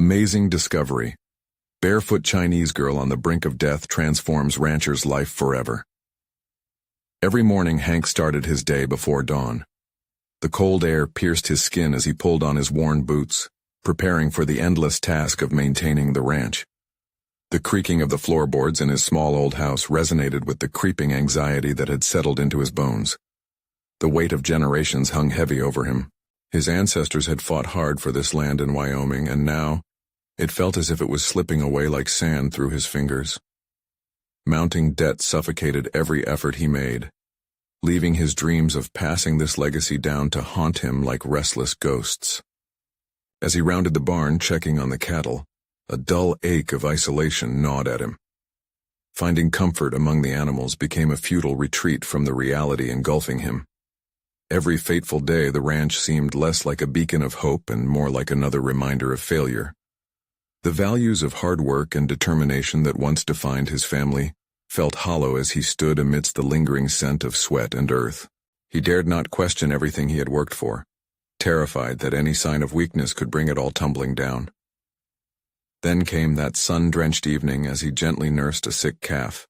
Amazing discovery. Barefoot Chinese girl on the brink of death transforms rancher's life forever. Every morning Hank started his day before dawn. The cold air pierced his skin as he pulled on his worn boots, preparing for the endless task of maintaining the ranch. The creaking of the floorboards in his small old house resonated with the creeping anxiety that had settled into his bones. The weight of generations hung heavy over him. His ancestors had fought hard for this land in Wyoming, and now, it felt as if it was slipping away like sand through his fingers. Mounting debt suffocated every effort he made, leaving his dreams of passing this legacy down to haunt him like restless ghosts. As he rounded the barn checking on the cattle, a dull ache of isolation gnawed at him. Finding comfort among the animals became a futile retreat from the reality engulfing him. Every fateful day the ranch seemed less like a beacon of hope and more like another reminder of failure. The values of hard work and determination that once defined his family felt hollow as he stood amidst the lingering scent of sweat and earth. He dared not question everything he had worked for, terrified that any sign of weakness could bring it all tumbling down. Then came that sun-drenched evening as he gently nursed a sick calf.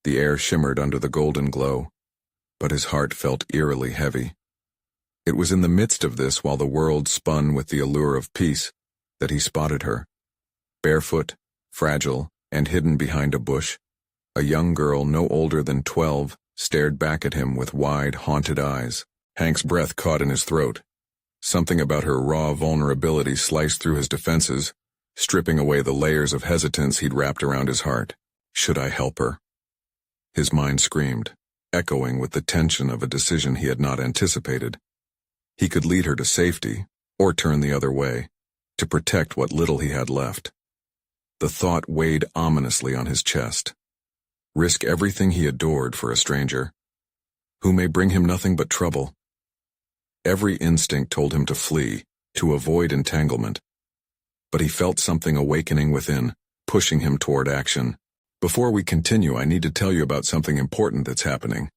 The air shimmered under the golden glow, but his heart felt eerily heavy. It was in the midst of this, while the world spun with the allure of peace, that he spotted her. Barefoot, fragile, and hidden behind a bush, a young girl no older than 12 stared back at him with wide, haunted eyes. Hank's breath caught in his throat. Something about her raw vulnerability sliced through his defenses, stripping away the layers of hesitance he'd wrapped around his heart. Should I help her? His mind screamed, echoing with the tension of a decision he had not anticipated. He could lead her to safety, or turn the other way, to protect what little he had left. The thought weighed ominously on his chest. Risk everything he adored for a stranger, who may bring him nothing but trouble. Every instinct told him to flee, to avoid entanglement. But he felt something awakening within, pushing him toward action. Before we continue, I need to tell you about something important that's happening.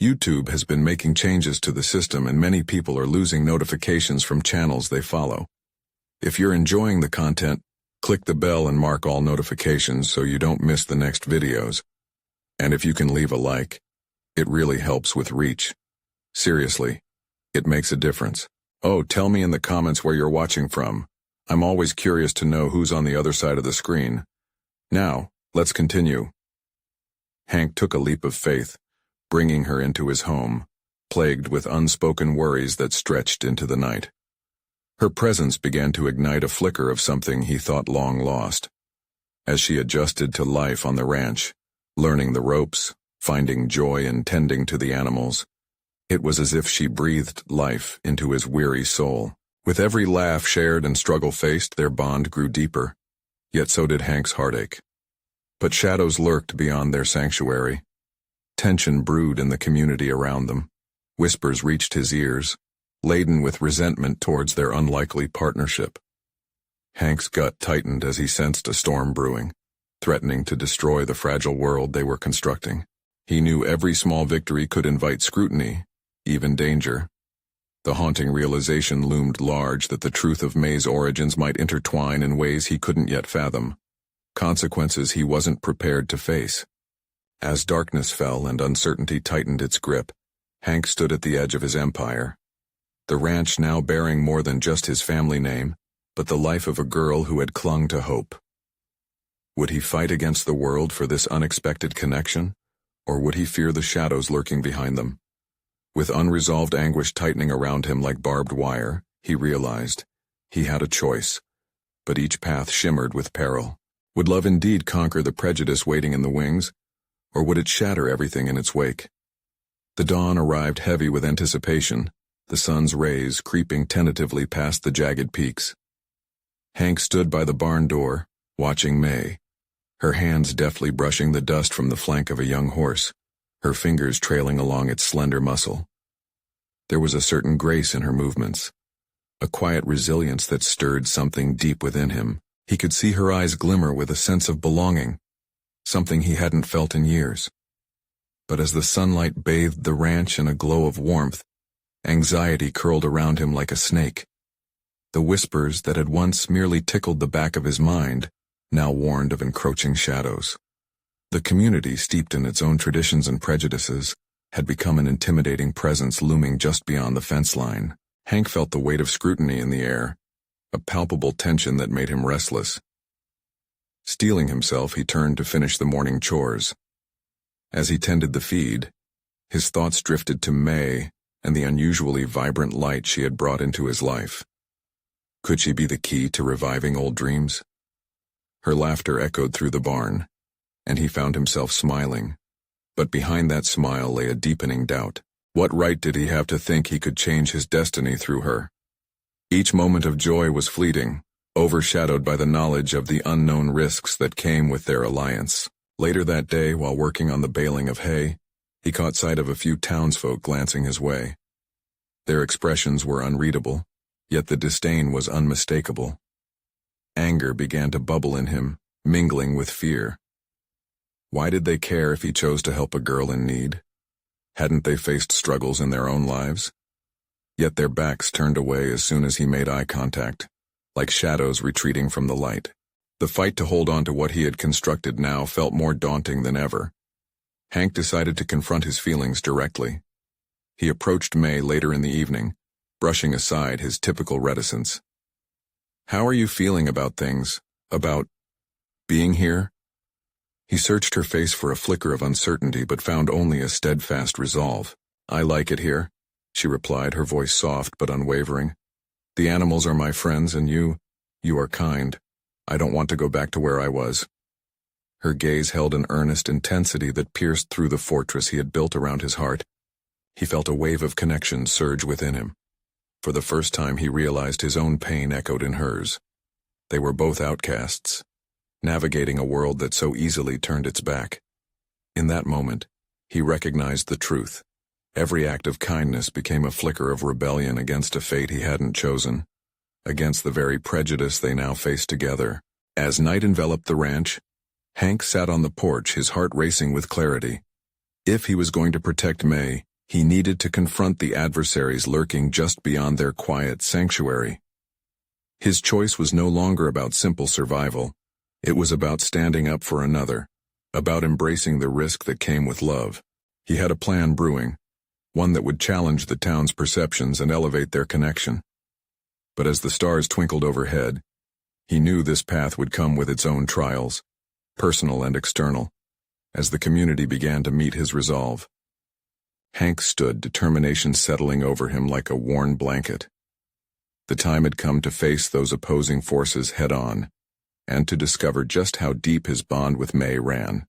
YouTube has been making changes to the system, and many people are losing notifications from channels they follow. If you're enjoying the content, click the bell and mark all notifications so you don't miss the next videos. And if you can leave a like, it really helps with reach. Seriously, it makes a difference. Oh, tell me in the comments where you're watching from. I'm always curious to know who's on the other side of the screen. Now, let's continue. Hank took a leap of faith, bringing her into his home, plagued with unspoken worries that stretched into the night. Her presence began to ignite a flicker of something he thought long lost. As she adjusted to life on the ranch, learning the ropes, finding joy in tending to the animals, it was as if she breathed life into his weary soul. With every laugh shared and struggle faced, their bond grew deeper, yet so did Hank's heartache. But shadows lurked beyond their sanctuary. Tension brewed in the community around them. Whispers reached his ears, laden with resentment towards their unlikely partnership. Hank's gut tightened as he sensed a storm brewing, threatening to destroy the fragile world they were constructing. He knew every small victory could invite scrutiny, even danger. The haunting realization loomed large that the truth of May's origins might intertwine in ways he couldn't yet fathom, consequences he wasn't prepared to face. As darkness fell and uncertainty tightened its grip, Hank stood at the edge of his empire. The ranch now bearing more than just his family name, but the life of a girl who had clung to hope. Would he fight against the world for this unexpected connection, or would he fear the shadows lurking behind them? With unresolved anguish tightening around him like barbed wire, he realized he had a choice, but each path shimmered with peril. Would love indeed conquer the prejudice waiting in the wings, or would it shatter everything in its wake? The dawn arrived heavy with anticipation, the sun's rays creeping tentatively past the jagged peaks. Hank stood by the barn door, watching May, her hands deftly brushing the dust from the flank of a young horse, her fingers trailing along its slender muscle. There was a certain grace in her movements, a quiet resilience that stirred something deep within him. He could see her eyes glimmer with a sense of belonging, something he hadn't felt in years. But as the sunlight bathed the ranch in a glow of warmth, anxiety curled around him like a snake. The whispers that had once merely tickled the back of his mind now warned of encroaching shadows. The community, steeped in its own traditions and prejudices, had become an intimidating presence looming just beyond the fence line. Hank felt the weight of scrutiny in the air, a palpable tension that made him restless. Steeling himself, he turned to finish the morning chores. As he tended the feed, his thoughts drifted to May and the unusually vibrant light she had brought into his life. Could she be the key to reviving old dreams? Her laughter echoed through the barn, and he found himself smiling. But behind that smile lay a deepening doubt. What right did he have to think he could change his destiny through her? Each moment of joy was fleeting, overshadowed by the knowledge of the unknown risks that came with their alliance. Later that day, while working on the baling of hay, he caught sight of a few townsfolk glancing his way. Their expressions were unreadable, yet the disdain was unmistakable. Anger began to bubble in him, mingling with fear. Why did they care if he chose to help a girl in need? Hadn't they faced struggles in their own lives? Yet their backs turned away as soon as he made eye contact, like shadows retreating from the light. The fight to hold on to what he had constructed now felt more daunting than ever. Hank decided to confront his feelings directly. He approached May later in the evening, brushing aside his typical reticence. "How are you feeling about things? About being here?" He searched her face for a flicker of uncertainty but found only a steadfast resolve. "I like it here," she replied, her voice soft but unwavering. "The animals are my friends and you are kind. I don't want to go back to where I was." Her gaze held an earnest intensity that pierced through the fortress he had built around his heart. He felt a wave of connection surge within him. For the first time he realized his own pain echoed in hers. They were both outcasts, navigating a world that so easily turned its back. In that moment, he recognized the truth. Every act of kindness became a flicker of rebellion against a fate he hadn't chosen, against the very prejudice they now faced together. As night enveloped the ranch, Hank sat on the porch, his heart racing with clarity. If he was going to protect May, he needed to confront the adversaries lurking just beyond their quiet sanctuary. His choice was no longer about simple survival. It was about standing up for another, about embracing the risk that came with love. He had a plan brewing, one that would challenge the town's perceptions and elevate their connection. But as the stars twinkled overhead, he knew this path would come with its own trials, personal and external, as the community began to meet his resolve. Hank stood, determination settling over him like a worn blanket. The time had come to face those opposing forces head-on, and to discover just how deep his bond with May ran.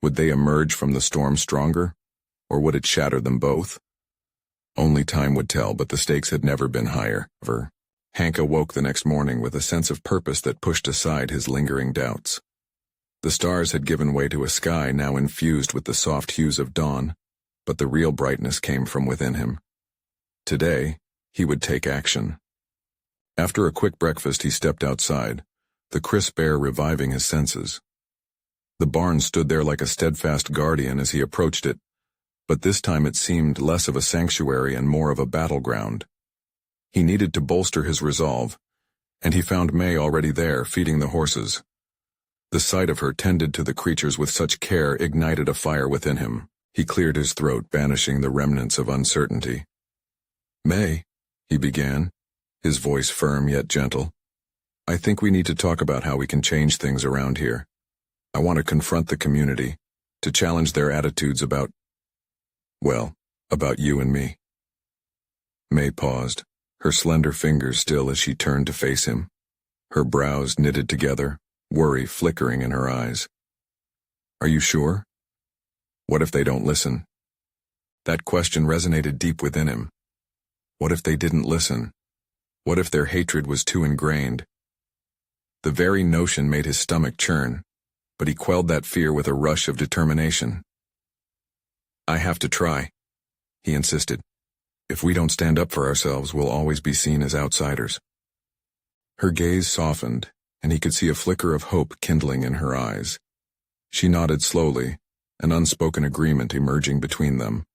Would they emerge from the storm stronger, or would it shatter them both? Only time would tell, but the stakes had never been higher. Hank awoke the next morning with a sense of purpose that pushed aside his lingering doubts. The stars had given way to a sky now infused with the soft hues of dawn, but the real brightness came from within him. Today, he would take action. After a quick breakfast, he stepped outside, the crisp air reviving his senses. The barn stood there like a steadfast guardian as he approached it, but this time it seemed less of a sanctuary and more of a battleground. He needed to bolster his resolve, and he found May already there, feeding the horses. The sight of her tended to the creatures with such care ignited a fire within him. He cleared his throat, banishing the remnants of uncertainty. "May," he began, his voice firm yet gentle, "I think we need to talk about how we can change things around here. I want to confront the community, to challenge their attitudes about you and me." May paused, her slender fingers still as she turned to face him, her brows knitted together, worry flickering in her eyes. "Are you sure? What if they don't listen?" That question resonated deep within him. What if they didn't listen? What if their hatred was too ingrained? The very notion made his stomach churn, but he quelled that fear with a rush of determination. "I have to try," he insisted. "If we don't stand up for ourselves, we'll always be seen as outsiders." Her gaze softened, and he could see a flicker of hope kindling in her eyes. She nodded slowly, an unspoken agreement emerging between them.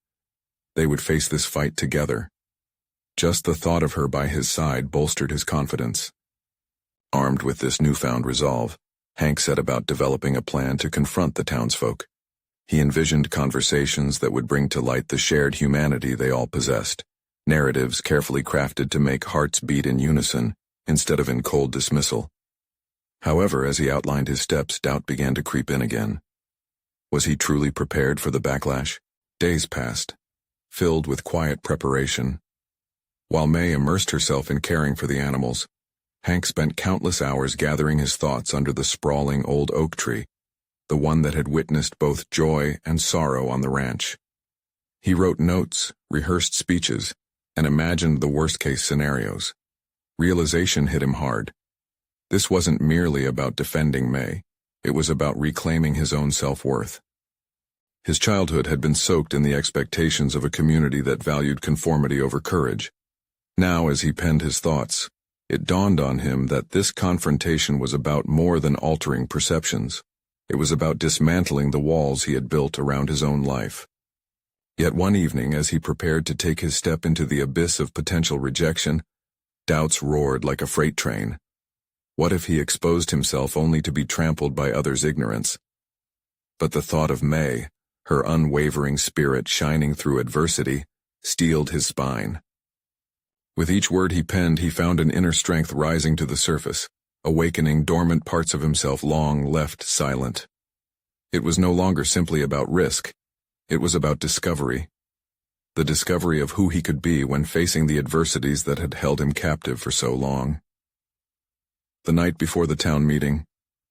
They would face this fight together. Just the thought of her by his side bolstered his confidence. Armed with this newfound resolve, Hank set about developing a plan to confront the townsfolk. He envisioned conversations that would bring to light the shared humanity they all possessed, narratives carefully crafted to make hearts beat in unison instead of in cold dismissal. However, as he outlined his steps, doubt began to creep in again. Was he truly prepared for the backlash? Days passed, filled with quiet preparation. While May immersed herself in caring for the animals, Hank spent countless hours gathering his thoughts under the sprawling old oak tree, the one that had witnessed both joy and sorrow on the ranch. He wrote notes, rehearsed speeches, and imagined the worst-case scenarios. Realization hit him hard. This wasn't merely about defending May. It was about reclaiming his own self-worth. His childhood had been soaked in the expectations of a community that valued conformity over courage. Now, as he penned his thoughts, it dawned on him that this confrontation was about more than altering perceptions. It was about dismantling the walls he had built around his own life. Yet one evening, as he prepared to take his step into the abyss of potential rejection, doubts roared like a freight train. What if he exposed himself only to be trampled by others' ignorance? But the thought of May, her unwavering spirit shining through adversity, steeled his spine. With each word he penned, he found an inner strength rising to the surface, awakening dormant parts of himself long left silent. It was no longer simply about risk. It was about discovery. The discovery of who he could be when facing the adversities that had held him captive for so long. The night before the town meeting,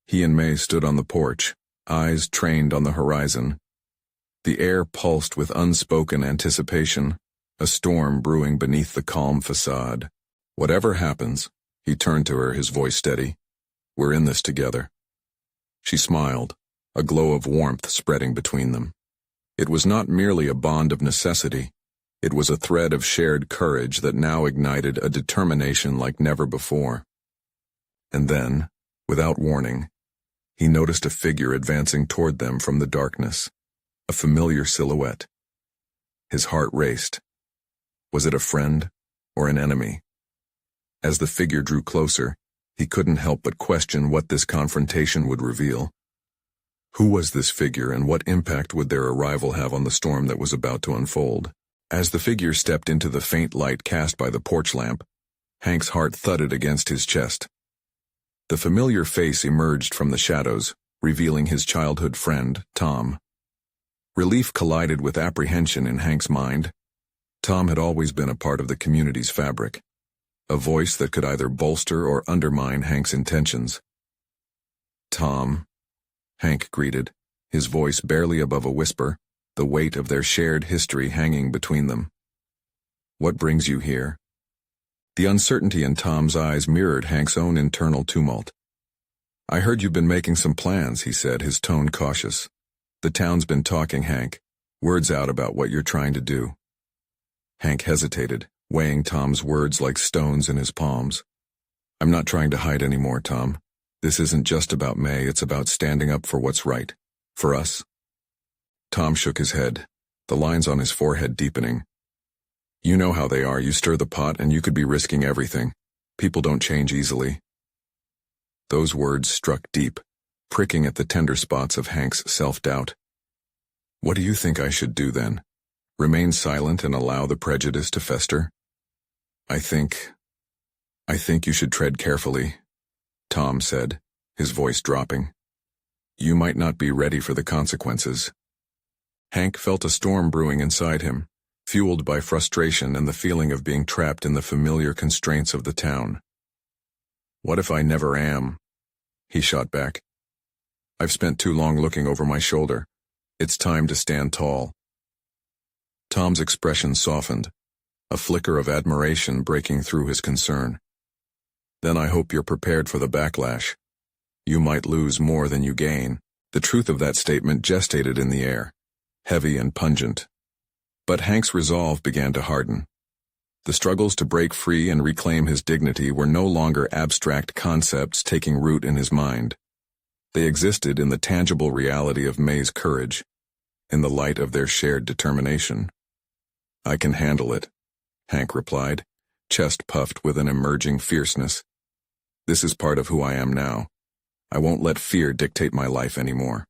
he and May stood on the porch, eyes trained on the horizon. The air pulsed with unspoken anticipation, a storm brewing beneath the calm facade. Whatever happens, he turned to her, his voice steady. We're in this together. She smiled, a glow of warmth spreading between them. It was not merely a bond of necessity. It was a thread of shared courage that now ignited a determination like never before. And then, without warning, he noticed a figure advancing toward them from the darkness, a familiar silhouette. His heart raced. Was it a friend or an enemy? As the figure drew closer, he couldn't help but question what this confrontation would reveal. Who was this figure, and what impact would their arrival have on the storm that was about to unfold? As the figure stepped into the faint light cast by the porch lamp, Hank's heart thudded against his chest. The familiar face emerged from the shadows, revealing his childhood friend, Tom. Relief collided with apprehension in Hank's mind. Tom had always been a part of the community's fabric, a voice that could either bolster or undermine Hank's intentions. Tom, Hank greeted, his voice barely above a whisper, the weight of their shared history hanging between them. What brings you here? The uncertainty in Tom's eyes mirrored Hank's own internal tumult. I heard you've been making some plans, he said, his tone cautious. The town's been talking, Hank. Words out about what you're trying to do. Hank hesitated, weighing Tom's words like stones in his palms. I'm not trying to hide anymore, Tom. This isn't just about May, it's about standing up for what's right. For us. Tom shook his head, the lines on his forehead deepening. You know how they are. You stir the pot and you could be risking everything. People don't change easily. Those words struck deep, pricking at the tender spots of Hank's self-doubt. What do you think I should do then? Remain silent and allow the prejudice to fester? I think you should tread carefully, Tom said, his voice dropping. You might not be ready for the consequences. Hank felt a storm brewing inside him, fueled by frustration and the feeling of being trapped in the familiar constraints of the town. What if I never am? He shot back. I've spent too long looking over my shoulder. It's time to stand tall. Tom's expression softened, a flicker of admiration breaking through his concern. Then I hope you're prepared for the backlash. You might lose more than you gain. The truth of that statement gestated in the air, heavy and pungent. But Hank's resolve began to harden. The struggles to break free and reclaim his dignity were no longer abstract concepts taking root in his mind. They existed in the tangible reality of May's courage, in the light of their shared determination. I can handle it, Hank replied, chest puffed with an emerging fierceness. This is part of who I am now. I won't let fear dictate my life anymore.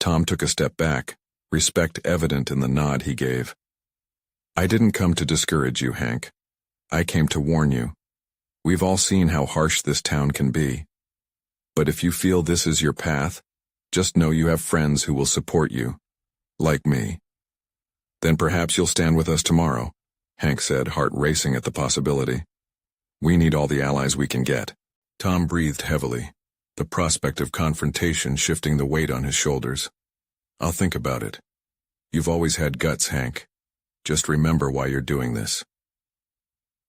Tom took a step back, respect evident in the nod he gave. I didn't come to discourage you, Hank. I came to warn you. We've all seen how harsh this town can be. But if you feel this is your path, just know you have friends who will support you, like me. Then perhaps you'll stand with us tomorrow, Hank said, heart racing at the possibility. We need all the allies we can get. Tom breathed heavily, the prospect of confrontation shifting the weight on his shoulders. I'll think about it. You've always had guts, Hank. Just remember why you're doing this.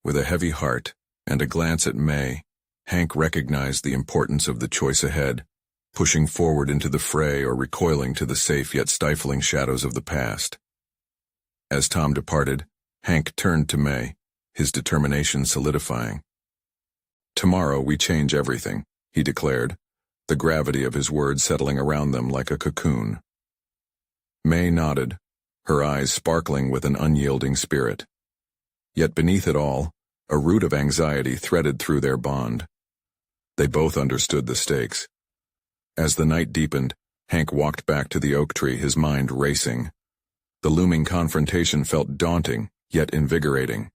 With a heavy heart and a glance at May, Hank recognized the importance of the choice ahead, pushing forward into the fray or recoiling to the safe yet stifling shadows of the past. As Tom departed, Hank turned to May, his determination solidifying. Tomorrow we change everything, he declared, the gravity of his words settling around them like a cocoon. May nodded, her eyes sparkling with an unyielding spirit. Yet beneath it all, a root of anxiety threaded through their bond. They both understood the stakes. As the night deepened, Hank walked back to the oak tree, his mind racing. The looming confrontation felt daunting, yet invigorating.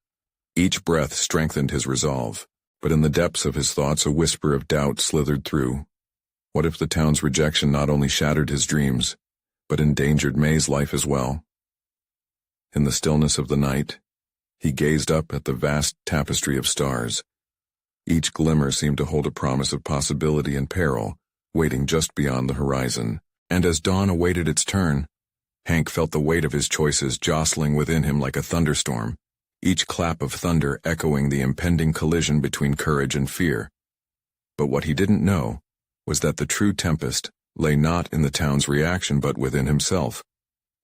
Each breath strengthened his resolve, but in the depths of his thoughts a whisper of doubt slithered through. What if the town's rejection not only shattered his dreams, but endangered May's life as well? In the stillness of the night, he gazed up at the vast tapestry of stars. Each glimmer seemed to hold a promise of possibility and peril, waiting just beyond the horizon. And as dawn awaited its turn, Hank felt the weight of his choices jostling within him like a thunderstorm, each clap of thunder echoing the impending collision between courage and fear. But what he didn't know was that the true tempest lay not in the town's reaction but within himself,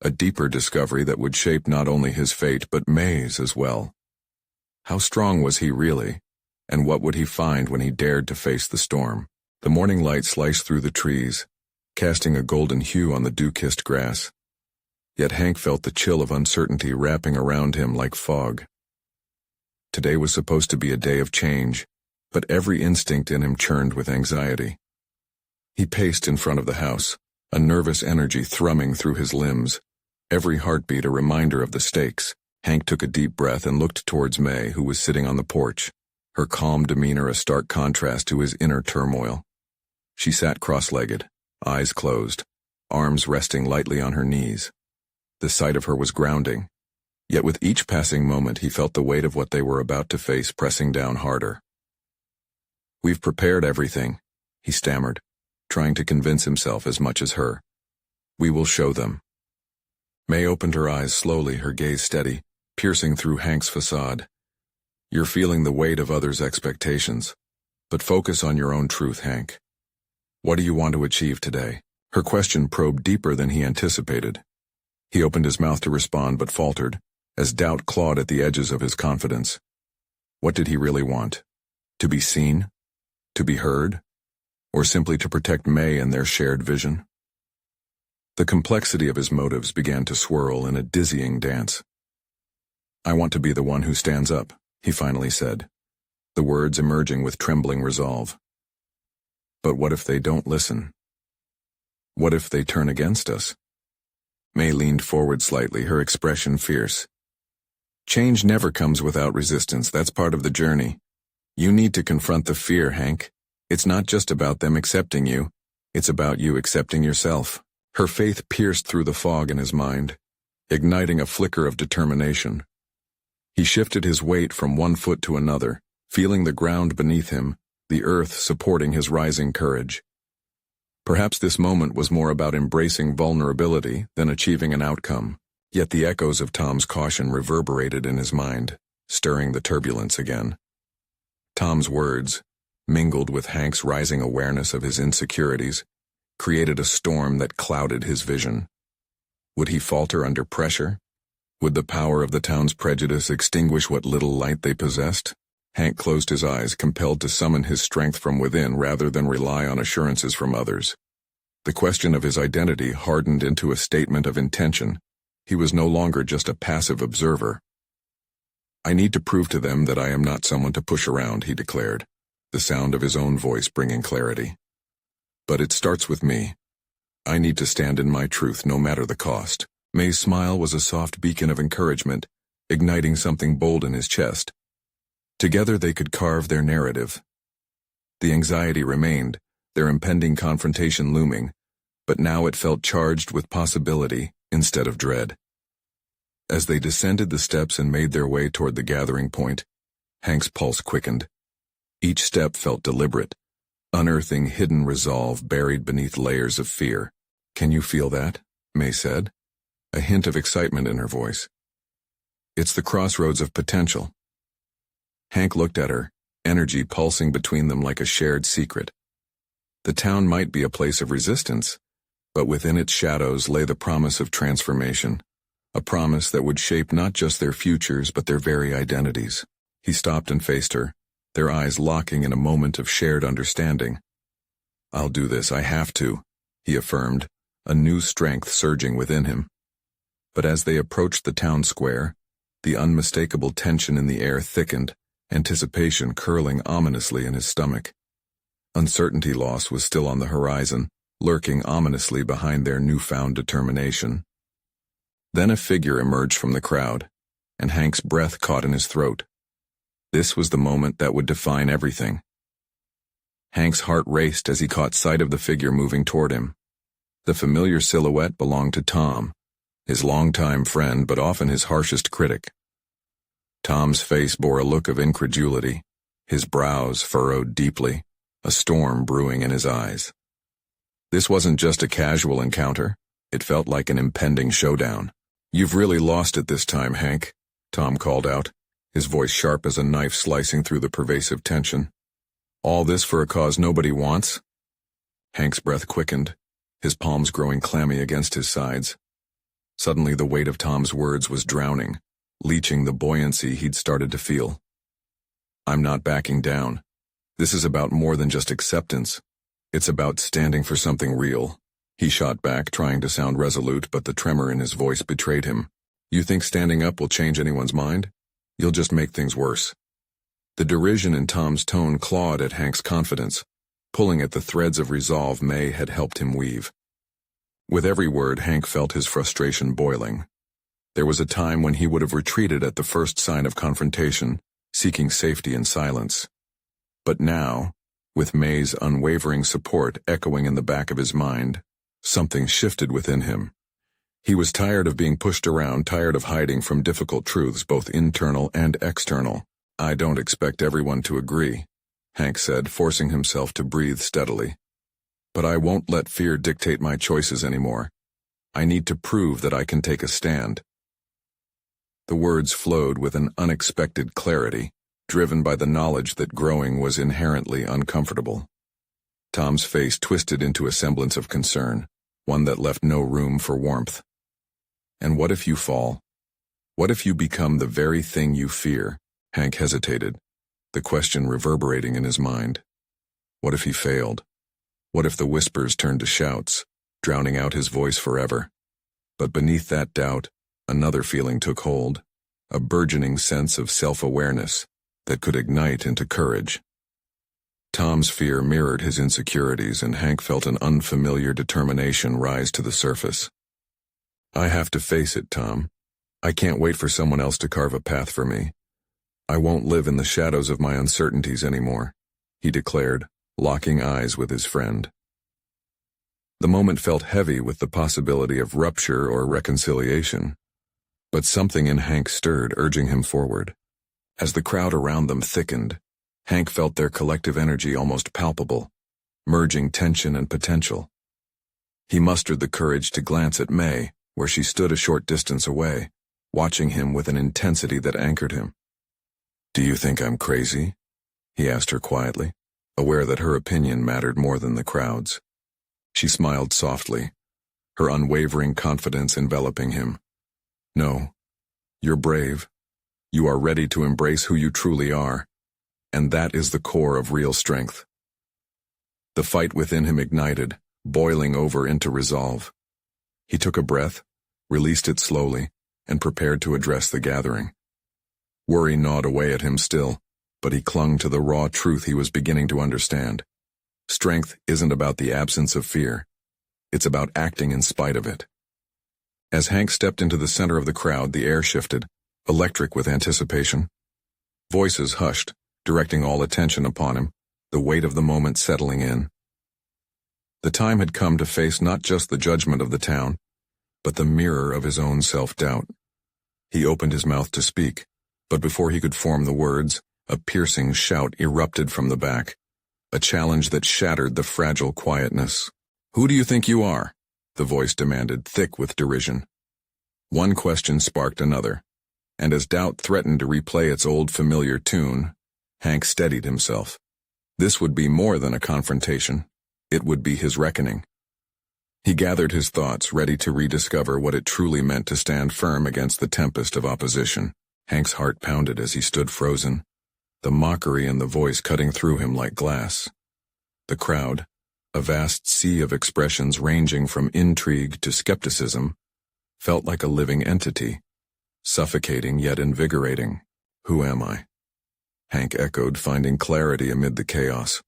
a deeper discovery that would shape not only his fate but May's as well. How strong was he really, and what would he find when he dared to face the storm? The morning light sliced through the trees, casting a golden hue on the dew-kissed grass. Yet Hank felt the chill of uncertainty wrapping around him like fog. Today was supposed to be a day of change, but every instinct in him churned with anxiety. He paced in front of the house, a nervous energy thrumming through his limbs, every heartbeat a reminder of the stakes. Hank took a deep breath and looked towards May, who was sitting on the porch, her calm demeanor a stark contrast to his inner turmoil. She sat cross-legged, eyes closed, arms resting lightly on her knees. The sight of her was grounding, yet with each passing moment he felt the weight of what they were about to face pressing down harder. "We've prepared everything," he stammered, trying to convince himself as much as her. "We will show them." May opened her eyes slowly, her gaze steady, piercing through Hank's facade. "You're feeling the weight of others' expectations, but focus on your own truth, Hank. What do you want to achieve today?" Her question probed deeper than he anticipated. He opened his mouth to respond but faltered, as doubt clawed at the edges of his confidence. What did he really want? To be seen? To be heard? Or simply to protect May and their shared vision? The complexity of his motives began to swirl in a dizzying dance. "I want to be the one who stands up," he finally said, the words emerging with trembling resolve. "But what if they don't listen? What if they turn against us?" May leaned forward slightly, her expression fierce. "Change never comes without resistance. That's part of the journey. You need to confront the fear, Hank. It's not just about them accepting you. It's about you accepting yourself." Her faith pierced through the fog in his mind, igniting a flicker of determination. He shifted his weight from one foot to another, feeling the ground beneath him, the earth supporting his rising courage. Perhaps this moment was more about embracing vulnerability than achieving an outcome, yet the echoes of Tom's caution reverberated in his mind, stirring the turbulence again. Tom's words, mingled with Hank's rising awareness of his insecurities, created a storm that clouded his vision. Would he falter under pressure? Would the power of the town's prejudice extinguish what little light they possessed? Hank closed his eyes, compelled to summon his strength from within rather than rely on assurances from others. The question of his identity hardened into a statement of intention. He was no longer just a passive observer. I need to prove to them that I am not someone to push around, he declared, the sound of his own voice bringing clarity. But it starts with me. I need to stand in my truth no matter the cost. May's smile was a soft beacon of encouragement, igniting something bold in his chest. Together they could carve their narrative. The anxiety remained, their impending confrontation looming, but now it felt charged with possibility instead of dread. As they descended the steps and made their way toward the gathering point, Hank's pulse quickened. Each step felt deliberate, unearthing hidden resolve buried beneath layers of fear. "Can you feel that?" May said, a hint of excitement in her voice. "It's the crossroads of potential." Hank looked at her, energy pulsing between them like a shared secret. The town might be a place of resistance, but within its shadows lay the promise of transformation, a promise that would shape not just their futures but their very identities. He stopped and faced her, their eyes locking in a moment of shared understanding. "I'll do this, I have to," he affirmed, a new strength surging within him. But as they approached the town square, the unmistakable tension in the air thickened, anticipation curling ominously in his stomach. Uncertainty loss was still on the horizon, lurking ominously behind their newfound determination. Then a figure emerged from the crowd, and Hank's breath caught in his throat. This was the moment that would define everything. Hank's heart raced as he caught sight of the figure moving toward him. The familiar silhouette belonged to Tom, his longtime friend but often his harshest critic. Tom's face bore a look of incredulity, his brows furrowed deeply, a storm brewing in his eyes. This wasn't just a casual encounter, it felt like an impending showdown. "You've really lost it this time, Hank," Tom called out, his voice sharp as a knife slicing through the pervasive tension. "All this for a cause nobody wants?" Hank's breath quickened, his palms growing clammy against his sides. Suddenly the weight of Tom's words was drowning, leeching the buoyancy he'd started to feel. "I'm not backing down. This is about more than just acceptance. It's about standing for something real." He shot back, trying to sound resolute, but the tremor in his voice betrayed him. "You think standing up will change anyone's mind? You'll just make things worse." The derision in Tom's tone clawed at Hank's confidence, pulling at the threads of resolve May had helped him weave. With every word, Hank felt his frustration boiling. There was a time when he would have retreated at the first sign of confrontation, seeking safety in silence. But now, with May's unwavering support echoing in the back of his mind, something shifted within him. He was tired of being pushed around, tired of hiding from difficult truths, both internal and external. "I don't expect everyone to agree," Hank said, forcing himself to breathe steadily. "But I won't let fear dictate my choices anymore. I need to prove that I can take a stand." The words flowed with an unexpected clarity, driven by the knowledge that growing was inherently uncomfortable. Tom's face twisted into a semblance of concern, one that left no room for warmth. "And what if you fall? What if you become the very thing you fear?" Hank hesitated, the question reverberating in his mind. What if he failed? What if the whispers turned to shouts, drowning out his voice forever? But beneath that doubt, another feeling took hold, a burgeoning sense of self-awareness that could ignite into courage. Tom's fear mirrored his insecurities, and Hank felt an unfamiliar determination rise to the surface. "I have to face it, Tom. I can't wait for someone else to carve a path for me. I won't live in the shadows of my uncertainties anymore," he declared, locking eyes with his friend. The moment felt heavy with the possibility of rupture or reconciliation, but something in Hank stirred, urging him forward. As the crowd around them thickened, Hank felt their collective energy almost palpable, merging tension and potential. He mustered the courage to glance at May, where she stood a short distance away, watching him with an intensity that anchored him. "Do you think I'm crazy?" he asked her quietly, aware that her opinion mattered more than the crowd's. She smiled softly, her unwavering confidence enveloping him. "No, you're brave. You are ready to embrace who you truly are, and that is the core of real strength." The fight within him ignited, boiling over into resolve. He took a breath, released it slowly, and prepared to address the gathering. Worry gnawed away at him still, but he clung to the raw truth he was beginning to understand. Strength isn't about the absence of fear. It's about acting in spite of it. As Hank stepped into the center of the crowd, the air shifted, electric with anticipation. Voices hushed, directing all attention upon him, the weight of the moment settling in. The time had come to face not just the judgment of the town, but the mirror of his own self-doubt. He opened his mouth to speak, but before he could form the words, a piercing shout erupted from the back, a challenge that shattered the fragile quietness. "Who do you think you are?" the voice demanded, thick with derision. One question sparked another, and as doubt threatened to replay its old familiar tune, Hank steadied himself. This would be more than a confrontation. It would be his reckoning. He gathered his thoughts, ready to rediscover what it truly meant to stand firm against the tempest of opposition. Hank's heart pounded as he stood frozen, the mockery in the voice cutting through him like glass. The crowd, a vast sea of expressions ranging from intrigue to skepticism, felt like a living entity, suffocating yet invigorating. "Who am I?" Hank echoed, finding clarity amid the chaos.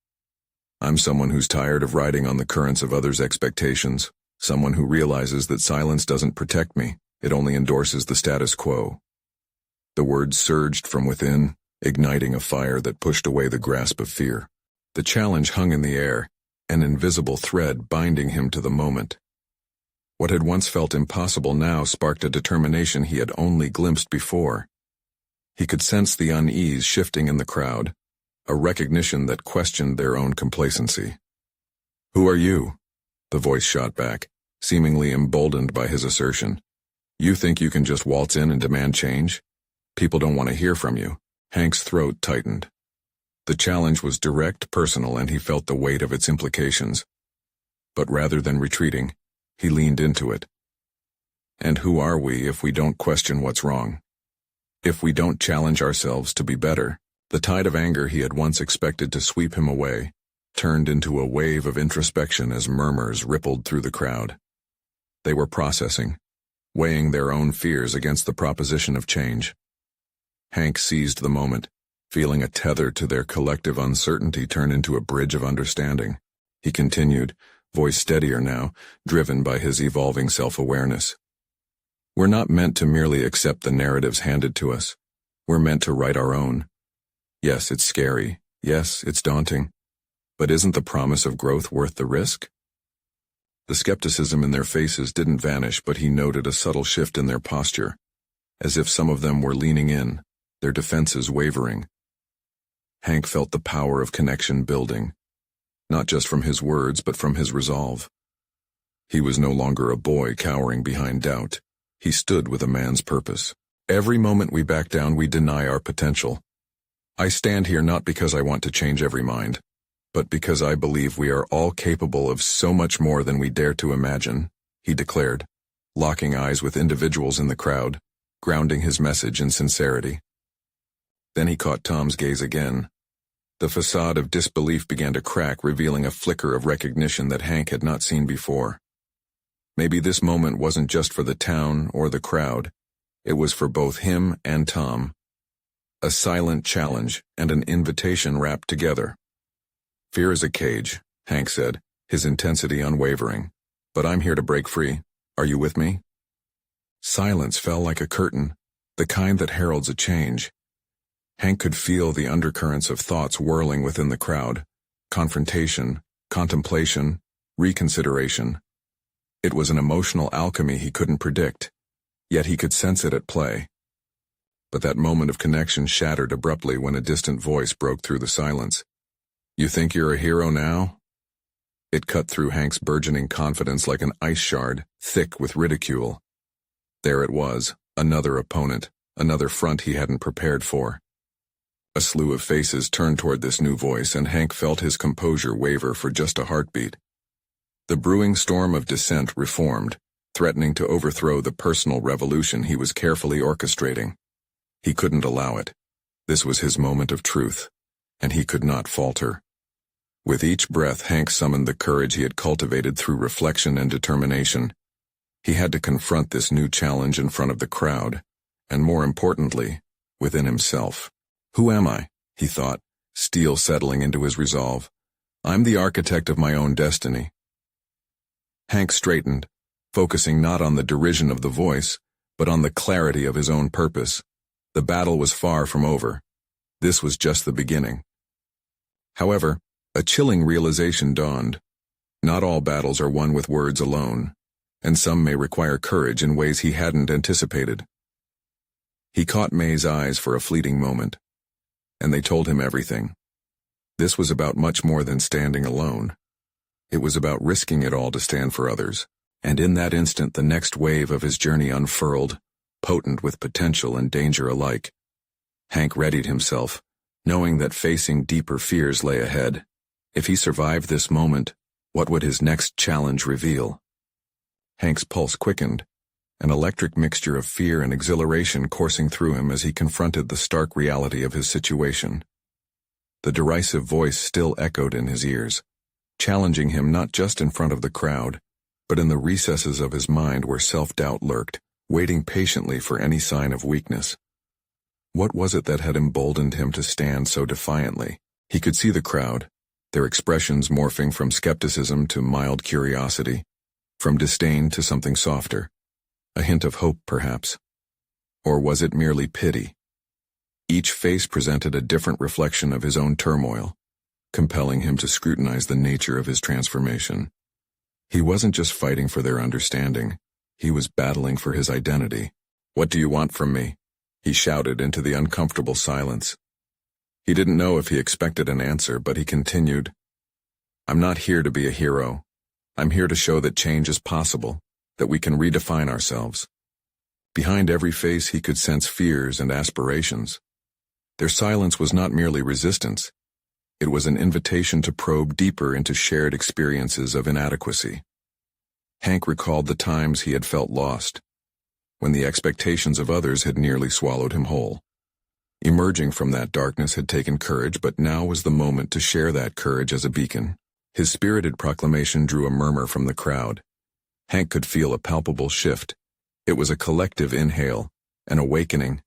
"I'm someone who's tired of riding on the currents of others' expectations, someone who realizes that silence doesn't protect me, it only endorses the status quo." The words surged from within, igniting a fire that pushed away the grasp of fear. The challenge hung in the air, an invisible thread binding him to the moment. What had once felt impossible now sparked a determination he had only glimpsed before. He could sense the unease shifting in the crowd, a recognition that questioned their own complacency. "Who are you?" the voice shot back, seemingly emboldened by his assertion. "You think you can just waltz in and demand change? People don't want to hear from you." Hank's throat tightened. The challenge was direct, personal, and he felt the weight of its implications. But rather than retreating, he leaned into it. "And who are we if we don't question what's wrong? If we don't challenge ourselves to be better?" The tide of anger he had once expected to sweep him away turned into a wave of introspection as murmurs rippled through the crowd. They were processing, weighing their own fears against the proposition of change. Hank seized the moment, feeling a tether to their collective uncertainty turn into a bridge of understanding. He continued, voice steadier now, driven by his evolving self-awareness. "We're not meant to merely accept the narratives handed to us. We're meant to write our own. Yes, it's scary. Yes, it's daunting. But isn't the promise of growth worth the risk?" The skepticism in their faces didn't vanish, but he noted a subtle shift in their posture, as if some of them were leaning in, their defenses wavering. Hank felt the power of connection building, not just from his words but from his resolve. He was no longer a boy cowering behind doubt. He stood with a man's purpose. "Every moment we back down, we deny our potential. I stand here not because I want to change every mind, but because I believe we are all capable of so much more than we dare to imagine," he declared, locking eyes with individuals in the crowd, grounding his message in sincerity. Then he caught Tom's gaze again. The facade of disbelief began to crack, revealing a flicker of recognition that Hank had not seen before. Maybe this moment wasn't just for the town or the crowd. It was for both him and Tom. A silent challenge and an invitation wrapped together. "Fear is a cage," Hank said, his intensity unwavering. "But I'm here to break free. Are you with me?" Silence fell like a curtain, the kind that heralds a change. Hank could feel the undercurrents of thoughts whirling within the crowd. Confrontation, contemplation, reconsideration. It was an emotional alchemy he couldn't predict, yet he could sense it at play. But that moment of connection shattered abruptly when a distant voice broke through the silence. "You think you're a hero now?" It cut through Hank's burgeoning confidence like an ice shard, thick with ridicule. There it was, another opponent, another front he hadn't prepared for. A slew of faces turned toward this new voice, and Hank felt his composure waver for just a heartbeat. The brewing storm of dissent reformed, threatening to overthrow the personal revolution he was carefully orchestrating. He couldn't allow it. This was his moment of truth, and he could not falter. With each breath, Hank summoned the courage he had cultivated through reflection and determination. He had to confront this new challenge in front of the crowd, and more importantly, within himself. Who am I? He thought, steel settling into his resolve. I'm the architect of my own destiny. Hank straightened, focusing not on the derision of the voice, but on the clarity of his own purpose. The battle was far from over. This was just the beginning. However, a chilling realization dawned. Not all battles are won with words alone, and some may require courage in ways he hadn't anticipated. He caught May's eyes for a fleeting moment, and they told him everything. This was about much more than standing alone. It was about risking it all to stand for others, and in that instant the next wave of his journey unfurled, potent with potential and danger alike. Hank readied himself, knowing that facing deeper fears lay ahead. If he survived this moment, what would his next challenge reveal? Hank's pulse quickened, an electric mixture of fear and exhilaration coursing through him as he confronted the stark reality of his situation. The derisive voice still echoed in his ears, challenging him not just in front of the crowd, but in the recesses of his mind where self-doubt lurked, waiting patiently for any sign of weakness. What was it that had emboldened him to stand so defiantly? He could see the crowd, their expressions morphing from skepticism to mild curiosity, from disdain to something softer. A hint of hope, perhaps. Or was it merely pity? Each face presented a different reflection of his own turmoil, compelling him to scrutinize the nature of his transformation. He wasn't just fighting for their understanding, he was battling for his identity. "What do you want from me?" he shouted into the uncomfortable silence. He didn't know if he expected an answer, but he continued, "I'm not here to be a hero. I'm here to show that change is possible, that we can redefine ourselves." Behind every face he could sense fears and aspirations. Their silence was not merely resistance. It was an invitation to probe deeper into shared experiences of inadequacy. Hank recalled the times he had felt lost, when the expectations of others had nearly swallowed him whole. Emerging from that darkness had taken courage, but now was the moment to share that courage as a beacon. His spirited proclamation drew a murmur from the crowd. Hank could feel a palpable shift. It was a collective inhale, an awakening.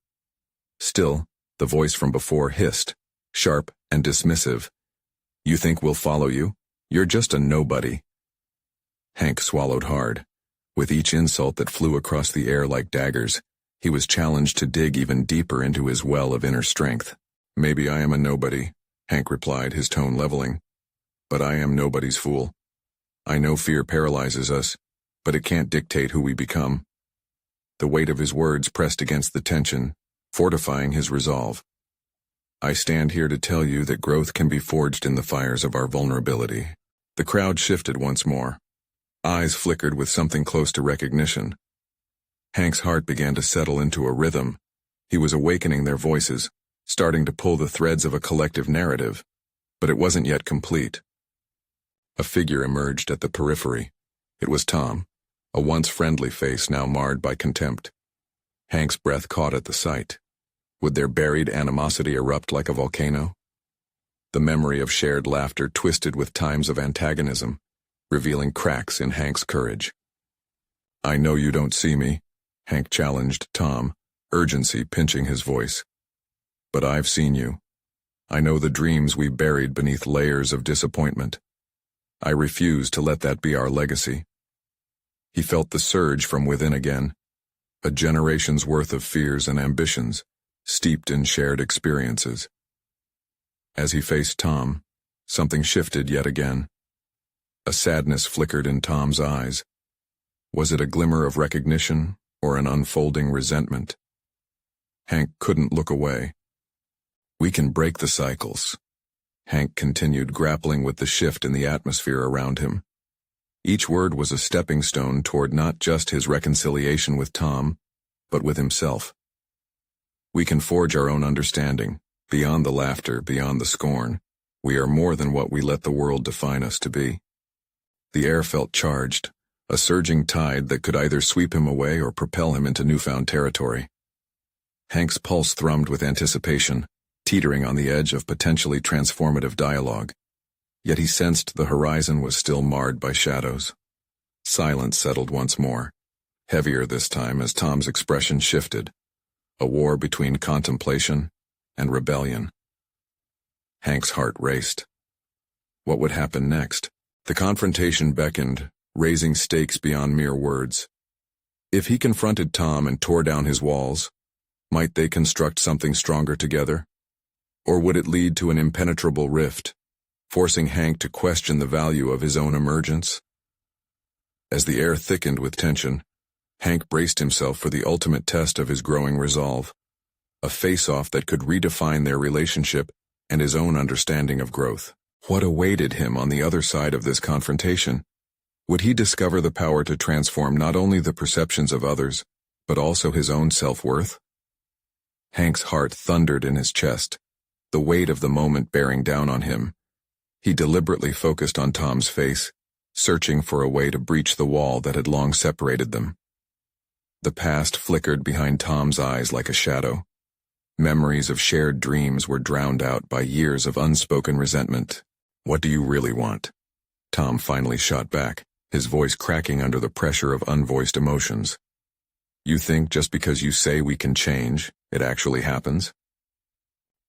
Still, the voice from before hissed, sharp and dismissive. "You think we'll follow you? You're just a nobody." Hank swallowed hard. With each insult that flew across the air like daggers, he was challenged to dig even deeper into his well of inner strength. "Maybe I am a nobody," Hank replied, his tone leveling. "But I am nobody's fool. I know fear paralyzes us, but it can't dictate who we become." The weight of his words pressed against the tension, fortifying his resolve. "I stand here to tell you that growth can be forged in the fires of our vulnerability." The crowd shifted once more. Eyes flickered with something close to recognition. Hank's heart began to settle into a rhythm. He was awakening their voices, starting to pull the threads of a collective narrative, but it wasn't yet complete. A figure emerged at the periphery. It was Tom, a once friendly face now marred by contempt. Hank's breath caught at the sight. Would their buried animosity erupt like a volcano? The memory of shared laughter twisted with times of antagonism, revealing cracks in Hank's courage. "I know you don't see me," Hank challenged Tom, urgency pinching his voice. "But I've seen you. I know the dreams we buried beneath layers of disappointment. I refuse to let that be our legacy." He felt the surge from within again, a generation's worth of fears and ambitions, steeped in shared experiences. As he faced Tom, something shifted yet again. A sadness flickered in Tom's eyes. Was it a glimmer of recognition or an unfolding resentment? Hank couldn't look away. "We can break the cycles," Hank continued, grappling with the shift in the atmosphere around him. Each word was a stepping stone toward not just his reconciliation with Tom, but with himself. "We can forge our own understanding, beyond the laughter, beyond the scorn. We are more than what we let the world define us to be." The air felt charged, a surging tide that could either sweep him away or propel him into newfound territory. Hank's pulse thrummed with anticipation, teetering on the edge of potentially transformative dialogue. Yet he sensed the horizon was still marred by shadows. Silence settled once more, heavier this time as Tom's expression shifted. a war between contemplation and rebellion. Hank's heart raced. What would happen next? The confrontation beckoned, raising stakes beyond mere words. If he confronted Tom and tore down his walls, might they construct something stronger together? Or would it lead to an impenetrable rift, forcing Hank to question the value of his own emergence? As the air thickened with tension, Hank braced himself for the ultimate test of his growing resolve, a face-off that could redefine their relationship and his own understanding of growth. What awaited him on the other side of this confrontation? Would he discover the power to transform not only the perceptions of others, but also his own self-worth? Hank's heart thundered in his chest, the weight of the moment bearing down on him. He deliberately focused on Tom's face, searching for a way to breach the wall that had long separated them. The past flickered behind Tom's eyes like a shadow. Memories of shared dreams were drowned out by years of unspoken resentment. "What do you really want?" Tom finally shot back, his voice cracking under the pressure of unvoiced emotions. "You think just because you say we can change, it actually happens?"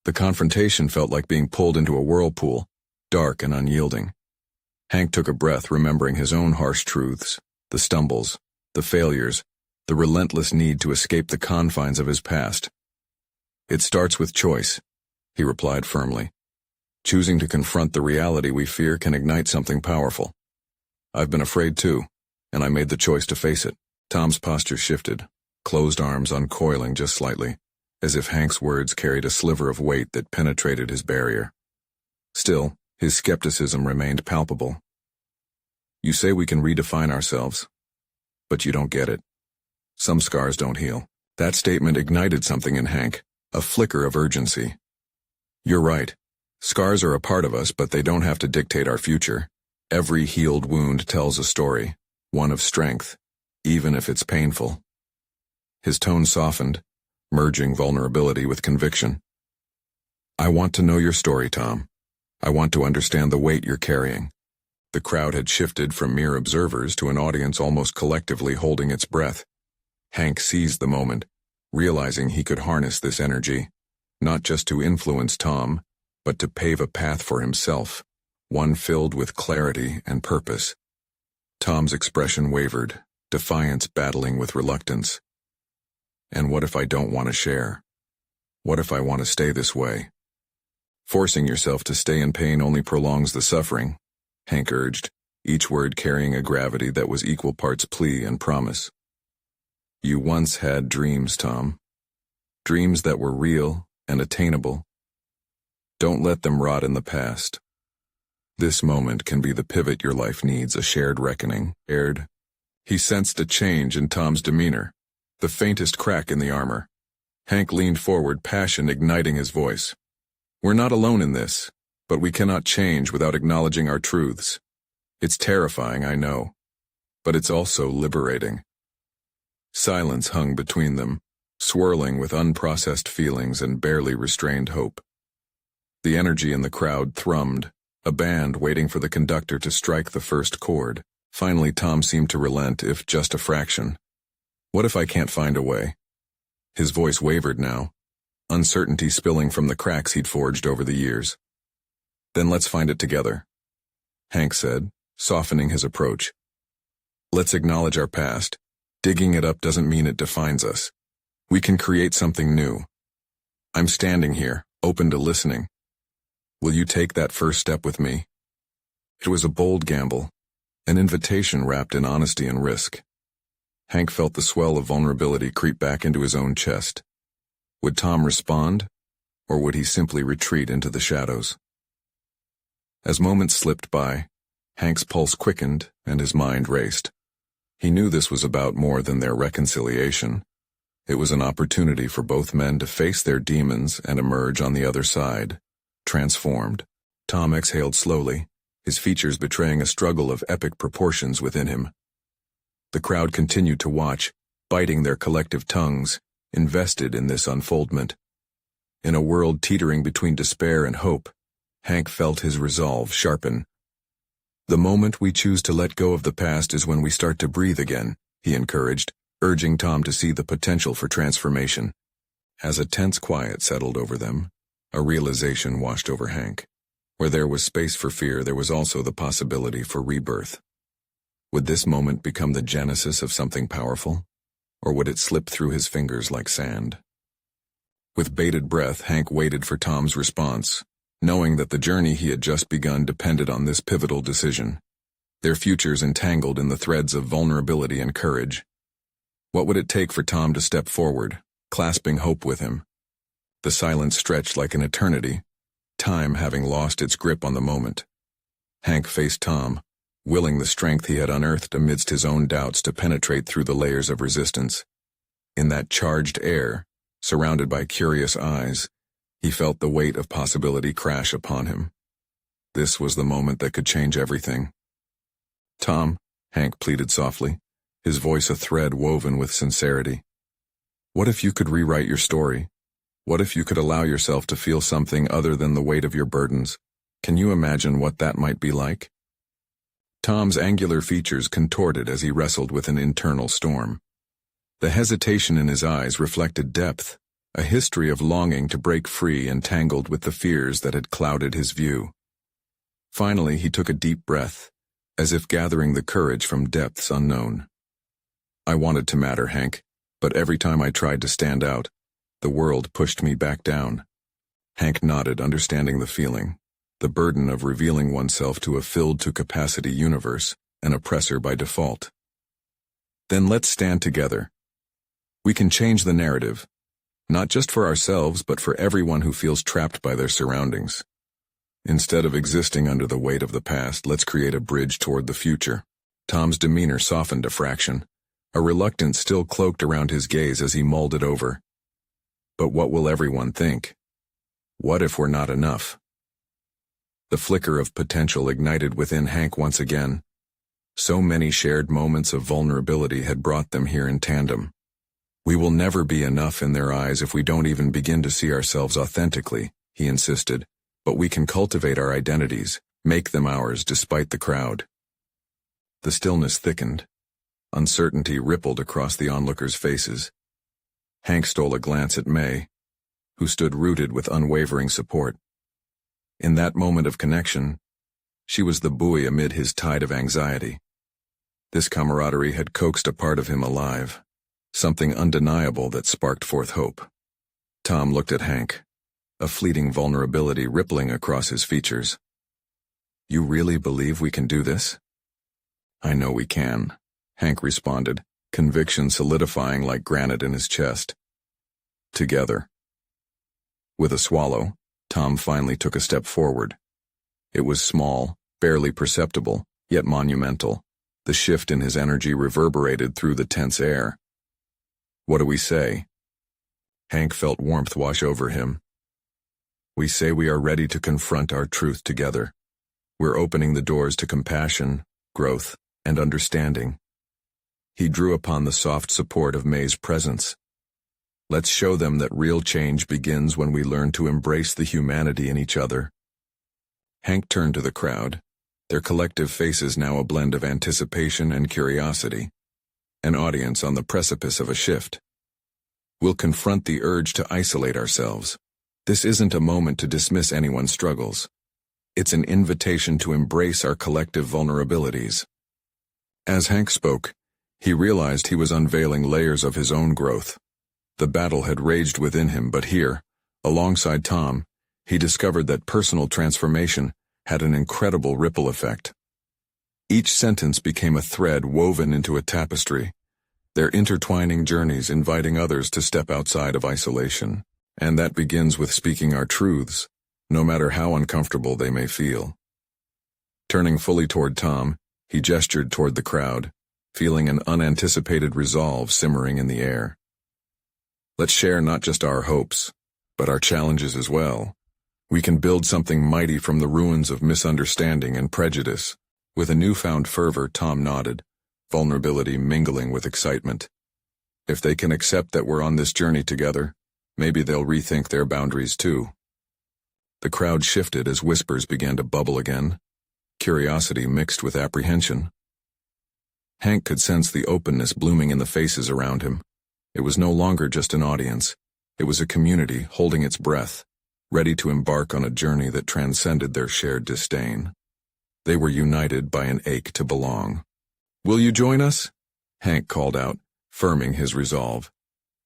The confrontation felt like being pulled into a whirlpool, dark and unyielding. Hank took a breath, remembering his own harsh truths, the stumbles, the failures, the relentless need to escape the confines of his past. "It starts with choice," he replied firmly. "Choosing to confront the reality we fear can ignite something powerful. I've been afraid too, and I made the choice to face it." Tom's posture shifted, closed arms uncoiling just slightly, as if Hank's words carried a sliver of weight that penetrated his barrier. Still, his skepticism remained palpable. "You say we can redefine ourselves, but you don't get it. Some scars don't heal." That statement ignited something in Hank, a flicker of urgency. "You're right. Scars are a part of us, but they don't have to dictate our future. Every healed wound tells a story, one of strength, even if it's painful." His tone softened, merging vulnerability with conviction. "I want to know your story, Tom. I want to understand the weight you're carrying." The crowd had shifted from mere observers to an audience almost collectively holding its breath. Hank seized the moment, realizing he could harness this energy, not just to influence Tom, but to pave a path for himself, one filled with clarity and purpose. Tom's expression wavered, defiance battling with reluctance. "And what if I don't want to share? What if I want to stay this way?" "Forcing yourself to stay in pain only prolongs the suffering," Hank urged, each word carrying a gravity that was equal parts plea and promise. "You once had dreams, Tom. Dreams that were real and attainable. Don't let them rot in the past. This moment can be the pivot your life needs, a shared reckoning." He sensed a change in Tom's demeanor, the faintest crack in the armor. Hank leaned forward, passion igniting his voice. "We're not alone in this, but we cannot change without acknowledging our truths. It's terrifying, I know, but it's also liberating." Silence hung between them, swirling with unprocessed feelings and barely restrained hope. The energy in the crowd thrummed, a band waiting for the conductor to strike the first chord. Finally, Tom seemed to relent, if just a fraction. "What if I can't find a way?" His voice wavered now, uncertainty spilling from the cracks he'd forged over the years. "Then let's find it together," Hank said, softening his approach. "Let's acknowledge our past. Digging it up doesn't mean it defines us. We can create something new. I'm standing here, open to listening. Will you take that first step with me?" It was a bold gamble, an invitation wrapped in honesty and risk. Hank felt the swell of vulnerability creep back into his own chest. Would Tom respond, or would he simply retreat into the shadows? As moments slipped by, Hank's pulse quickened and his mind raced. He knew this was about more than their reconciliation. It was an opportunity for both men to face their demons and emerge on the other side, transformed. Tom exhaled slowly, his features betraying a struggle of epic proportions within him. The crowd continued to watch, biting their collective tongues, invested in this unfoldment. In a world teetering between despair and hope, Hank felt his resolve sharpen. "The moment we choose to let go of the past is when we start to breathe again," he encouraged, urging Tom to see the potential for transformation. As a tense quiet settled over them, a realization washed over Hank. Where there was space for fear, there was also the possibility for rebirth. Would this moment become the genesis of something powerful, or would it slip through his fingers like sand? With bated breath, Hank waited for Tom's response, knowing that the journey he had just begun depended on this pivotal decision, their futures entangled in the threads of vulnerability and courage. What would it take for Tom to step forward, clasping hope with him? The silence stretched like an eternity, time having lost its grip on the moment. Hank faced Tom, willing the strength he had unearthed amidst his own doubts to penetrate through the layers of resistance. In that charged air, surrounded by curious eyes, he felt the weight of possibility crash upon him. This was the moment that could change everything. "Tom," Hank pleaded softly, his voice a thread woven with sincerity. "What if you could rewrite your story? What if you could allow yourself to feel something other than the weight of your burdens? Can you imagine what that might be like?" Tom's angular features contorted as he wrestled with an internal storm. The hesitation in his eyes reflected depth, a history of longing to break free entangled with the fears that had clouded his view. Finally, he took a deep breath, as if gathering the courage from depths unknown. "I wanted to matter, Hank, but every time I tried to stand out, the world pushed me back down." Hank nodded, understanding the feeling, the burden of revealing oneself to a filled-to-capacity universe, an oppressor by default. "Then let's stand together. We can change the narrative, not just for ourselves but for everyone who feels trapped by their surroundings. Instead of existing under the weight of the past, let's create a bridge toward the future." Tom's demeanor softened a fraction, a reluctance still cloaked around his gaze as he mulled it over. "But what will everyone think? What if we're not enough?" The flicker of potential ignited within Hank once again. So many shared moments of vulnerability had brought them here in tandem. "We will never be enough in their eyes if we don't even begin to see ourselves authentically," he insisted, "but we can cultivate our identities, make them ours despite the crowd." The stillness thickened. Uncertainty rippled across the onlookers' faces. Hank stole a glance at May, who stood rooted with unwavering support. In that moment of connection, she was the buoy amid his tide of anxiety. This camaraderie had coaxed a part of him alive, something undeniable that sparked forth hope. Tom looked at Hank, a fleeting vulnerability rippling across his features. "You really believe we can do this?" "I know we can," Hank responded, conviction solidifying like granite in his chest. "Together." With a swallow, Tom finally took a step forward. It was small, barely perceptible, yet monumental. The shift in his energy reverberated through the tense air. "What do we say?" Hank felt warmth wash over him. "We say we are ready to confront our truth together. We're opening the doors to compassion, growth, and understanding." He drew upon the soft support of May's presence. "Let's show them that real change begins when we learn to embrace the humanity in each other." Hank turned to the crowd, their collective faces now a blend of anticipation and curiosity, an audience on the precipice of a shift. "We'll confront the urge to isolate ourselves. This isn't a moment to dismiss anyone's struggles. It's an invitation to embrace our collective vulnerabilities." As Hank spoke, he realized he was unveiling layers of his own growth. The battle had raged within him, but here, alongside Tom, he discovered that personal transformation had an incredible ripple effect. Each sentence became a thread woven into a tapestry, their intertwining journeys inviting others to step outside of isolation. And that begins with speaking our truths, no matter how uncomfortable they may feel. Turning fully toward Tom, he gestured toward the crowd, feeling an unanticipated resolve simmering in the air. "Let's share not just our hopes, but our challenges as well. We can build something mighty from the ruins of misunderstanding and prejudice." With a newfound fervor, Tom nodded, vulnerability mingling with excitement. "If they can accept that we're on this journey together, maybe they'll rethink their boundaries too." The crowd shifted as whispers began to bubble again, curiosity mixed with apprehension. Hank could sense the openness blooming in the faces around him. It was no longer just an audience. It was a community holding its breath, ready to embark on a journey that transcended their shared disdain. They were united by an ache to belong. "Will you join us?" Hank called out, firming his resolve.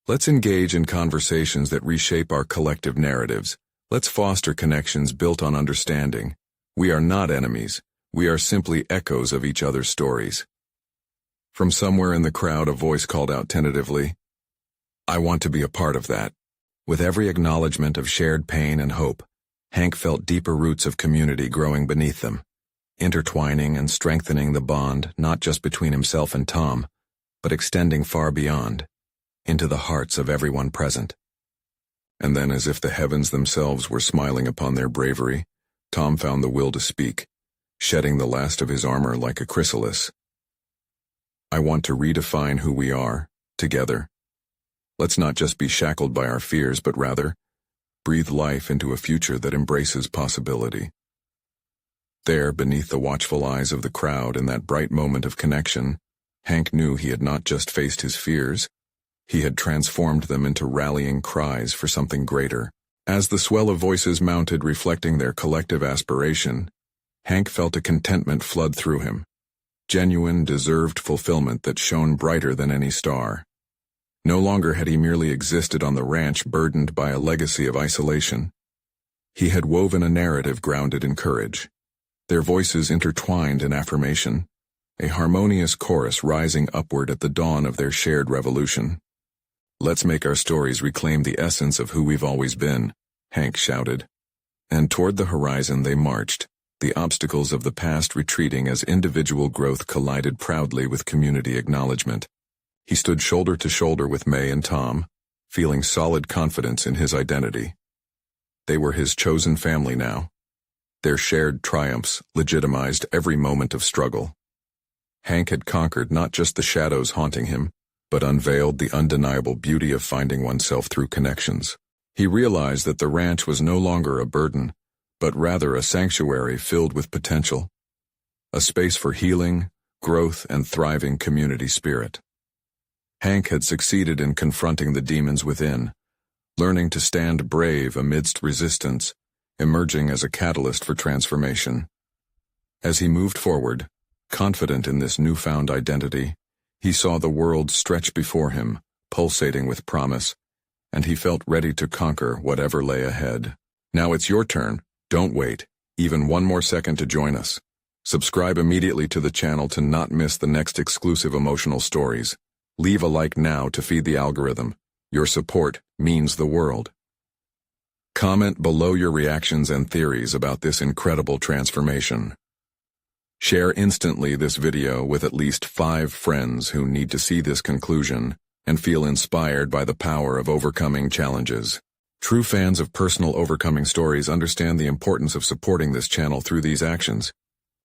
"Let's engage in conversations that reshape our collective narratives. Let's foster connections built on understanding. We are not enemies. We are simply echoes of each other's stories." From somewhere in the crowd, a voice called out tentatively, "I want to be a part of that." With every acknowledgement of shared pain and hope, Hank felt deeper roots of community growing beneath them, intertwining and strengthening the bond not just between himself and Tom, but extending far beyond, into the hearts of everyone present. And then, as if the heavens themselves were smiling upon their bravery, Tom found the will to speak, shedding the last of his armor like a chrysalis. "I want to redefine who we are, together. Let's not just be shackled by our fears, but rather breathe life into a future that embraces possibility." There, beneath the watchful eyes of the crowd in that bright moment of connection, Hank knew he had not just faced his fears, he had transformed them into rallying cries for something greater. As the swell of voices mounted reflecting their collective aspiration, Hank felt a contentment flood through him, genuine, deserved fulfillment that shone brighter than any star. No longer had he merely existed on the ranch burdened by a legacy of isolation. He had woven a narrative grounded in courage, their voices intertwined in affirmation, a harmonious chorus rising upward at the dawn of their shared revolution. "Let's make our stories reclaim the essence of who we've always been," Hank shouted. And toward the horizon they marched, the obstacles of the past retreating as individual growth collided proudly with community acknowledgement. He stood shoulder to shoulder with May and Tom, feeling solid confidence in his identity. They were his chosen family now. Their shared triumphs legitimized every moment of struggle. Hank had conquered not just the shadows haunting him, but unveiled the undeniable beauty of finding oneself through connections. He realized that the ranch was no longer a burden, but rather a sanctuary filled with potential, a space for healing, growth, and thriving community spirit. Hank had succeeded in confronting the demons within, learning to stand brave amidst resistance, emerging as a catalyst for transformation. As he moved forward, confident in this newfound identity, he saw the world stretch before him, pulsating with promise, and he felt ready to conquer whatever lay ahead. Now it's your turn. Don't wait, even one more second to join us. Subscribe immediately to the channel to not miss the next exclusive emotional stories. Leave a like now to feed the algorithm. Your support means the world. Comment below your reactions and theories about this incredible transformation. Share instantly this video with at least 5 friends who need to see this conclusion and feel inspired by the power of overcoming challenges. True fans of personal overcoming stories understand the importance of supporting this channel through these actions.